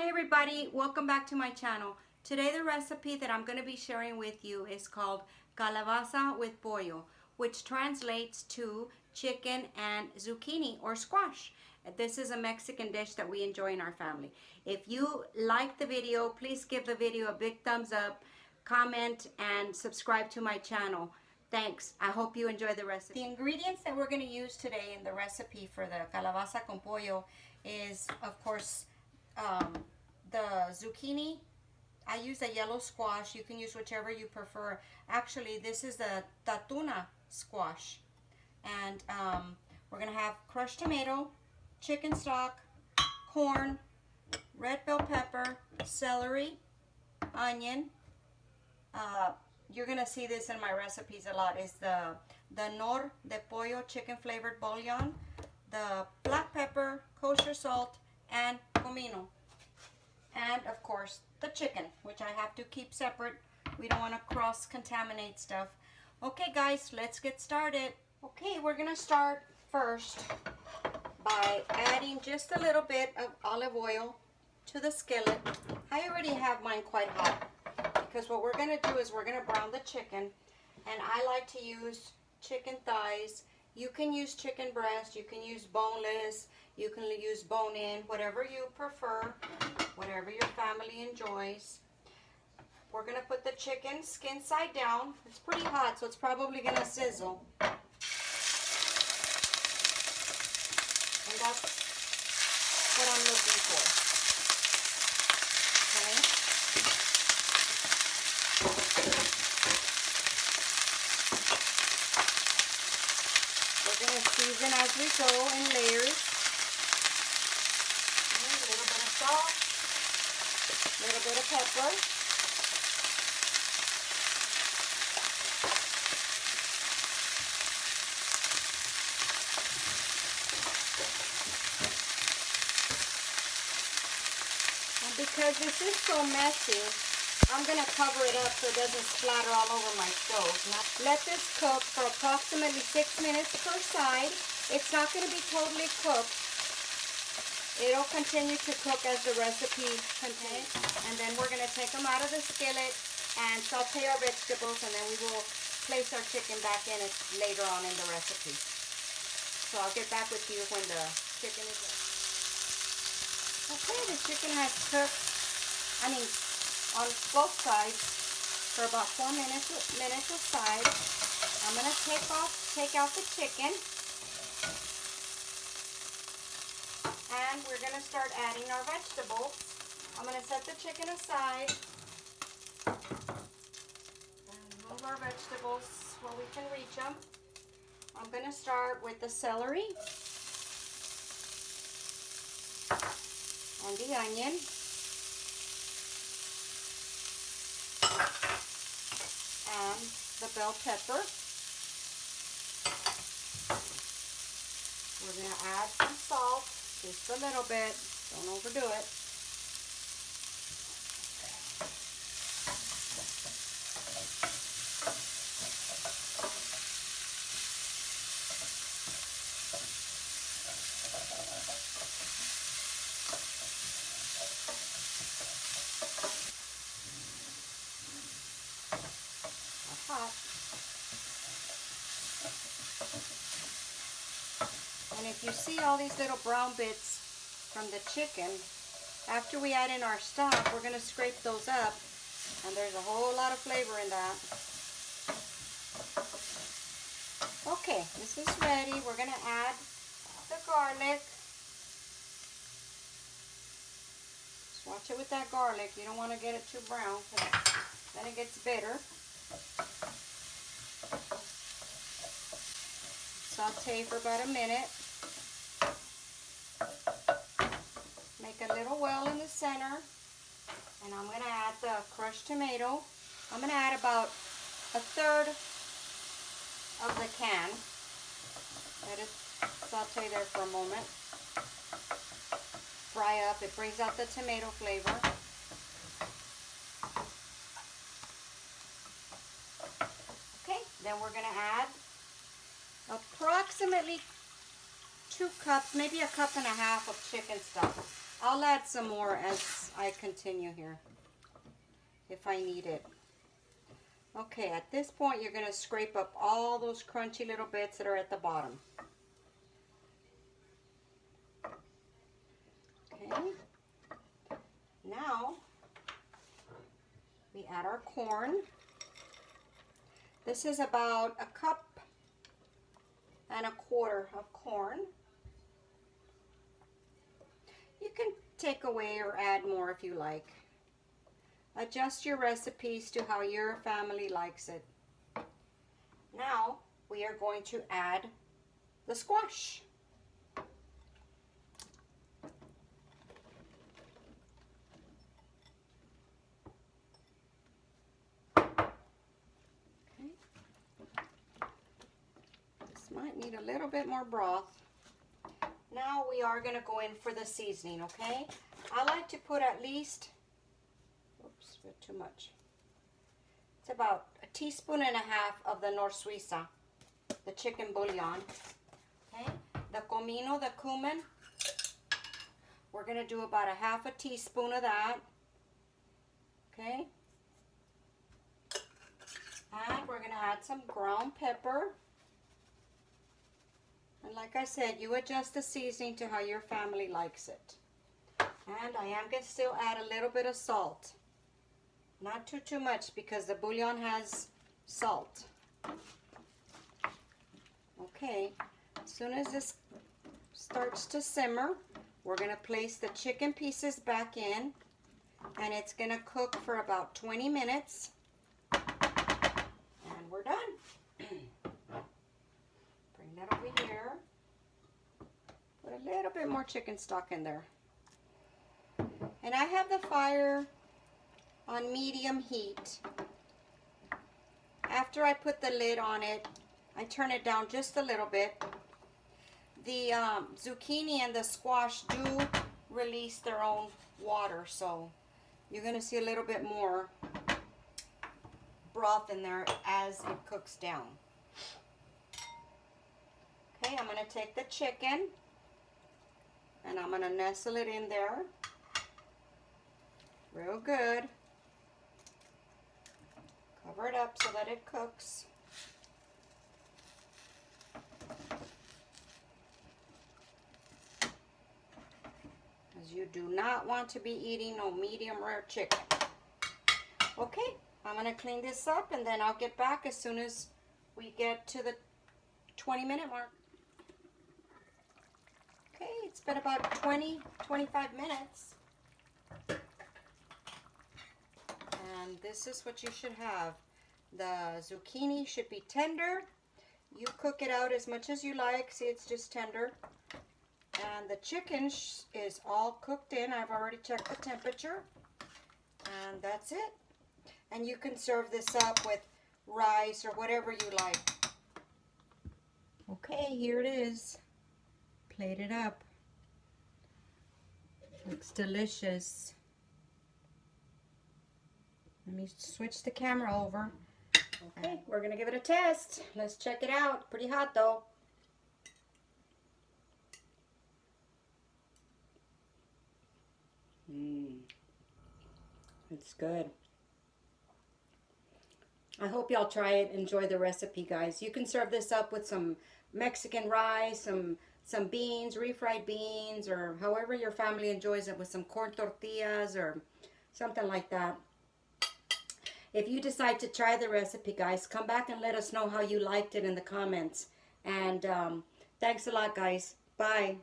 Hi everybody, welcome back to my channel. Today the recipe that I'm going to be sharing with you is called Calabaza with Pollo, which translates to chicken and zucchini or squash. This is a Mexican dish that we enjoy in our family. If you like the video, please give the video a big thumbs up, comment, and subscribe to my channel. Thanks. I hope you enjoy the recipe. The ingredients that we're going to use today in the recipe for the calabaza con pollo is, of course, the zucchini. I use the yellow squash. You can use whichever you prefer. Actually, this is the tatuna squash. And we're going to have crushed tomato, chicken stock, corn, red bell pepper, celery, onion. You're going to see this in my recipes a lot. Is the nor de pollo chicken flavored bouillon, the black pepper, kosher salt, and comino. And of course the chicken, which I have to keep separate. We don't want to cross-contaminate stuff. Okay guys, let's get started. Okay, we're going to start first by adding just a little bit of olive oil to the skillet. I already have mine quite hot because what we're going to do is we're going to brown the chicken, and I like to use chicken thighs. You can use chicken breast, you can use boneless, you can use bone-in, whatever you prefer, whatever your family enjoys. We're going to put the chicken skin side down. It's pretty hot, so it's probably going to sizzle. And that's what I'm looking for. Okay? We're going to season as we go in layers. Okay, a little bit of salt, a little bit of pepper. And because this is so messy, I'm going to cover it up so it doesn't splatter all over my stove. Now, let this cook for approximately 6 minutes per side. It's not going to be totally cooked. It'll continue to cook as the recipe contains. And then we're going to take them out of the skillet and saute our vegetables, and then we will place our chicken back in it later on in the recipe. So I'll get back with you when the chicken is ready. Okay, the chicken has cooked, on both sides for about 4 minutes aside. I'm going to take out the chicken. And we're going to start adding our vegetables. I'm going to set the chicken aside and move our vegetables where we can reach them. I'm going to start with the celery and the onion. And the bell pepper. We're going to add some salt, just a little bit, don't overdo it. Hot. And if you see all these little brown bits from the chicken, after we add in our stock, we're going to scrape those up, and there's a whole lot of flavor in that. Okay, this is ready. We're going to add the garlic. Just watch it with that garlic. You don't want to get it too brown, because then it gets bitter. Saute for about a minute. Make a little well in the center. And I'm going to add the crushed tomato. I'm going to add about a third of the can. Let it saute there for a moment. Fry up. It brings out the tomato flavor. Then we're going to add approximately 2 cups, maybe 1.5 cups of chicken stock. I'll add some more as I continue here, if I need it. Okay, at this point, you're going to scrape up all those crunchy little bits that are at the bottom. Okay. Now, we add our corn. This is about 1.25 cups of corn. You can take away or add more if you like. Adjust your recipes to how your family likes it. Now, we are going to add the squash. Might need a little bit more broth. Now we are going to go in for the seasoning, okay? I like to put at least, oops, a bit too much. It's about 1.5 teaspoons of the Nor Suiza, the chicken bouillon, okay? The comino, the cumin, we're going to do about 1/2 teaspoon of that, okay? And we're going to add some ground pepper. And like I said, you adjust the seasoning to how your family likes it. And I am going to still add a little bit of salt. Not too much because the bouillon has salt. Okay, as soon as this starts to simmer, we're going to place the chicken pieces back in. And it's going to cook for about 20 minutes. And we're done. Bring that over here. Put a little bit more chicken stock in there. And I have the fire on medium heat. After I put the lid on it, I turn it down just a little bit. The zucchini and the squash do release their own water, so you're going to see a little bit more broth in there as it cooks down. Okay, I'm going to take the chicken and I'm going to nestle it in there real good. Cover it up so that it cooks. Because you do not want to be eating no medium rare chicken. Okay, I'm going to clean this up and then I'll get back as soon as we get to the 20-minute mark. Okay, it's been about 20-25 minutes. And this is what you should have. The zucchini should be tender. You cook it out as much as you like. See, it's just tender. And the chicken is all cooked in. I've already checked the temperature. And that's it. And you can serve this up with rice or whatever you like. Okay, here it is. Plate it up. Looks delicious. Let me switch the camera over. Okay, we're going to give it a test. Let's check it out. Pretty hot though. It's good. I hope y'all try it. Enjoy the recipe, guys. You can serve this up with some Mexican rice, some beans, refried beans, or however your family enjoys it, with some corn tortillas or something like that. If you decide to try the recipe, guys, come back and let us know how you liked it in the comments. And thanks a lot, guys. Bye.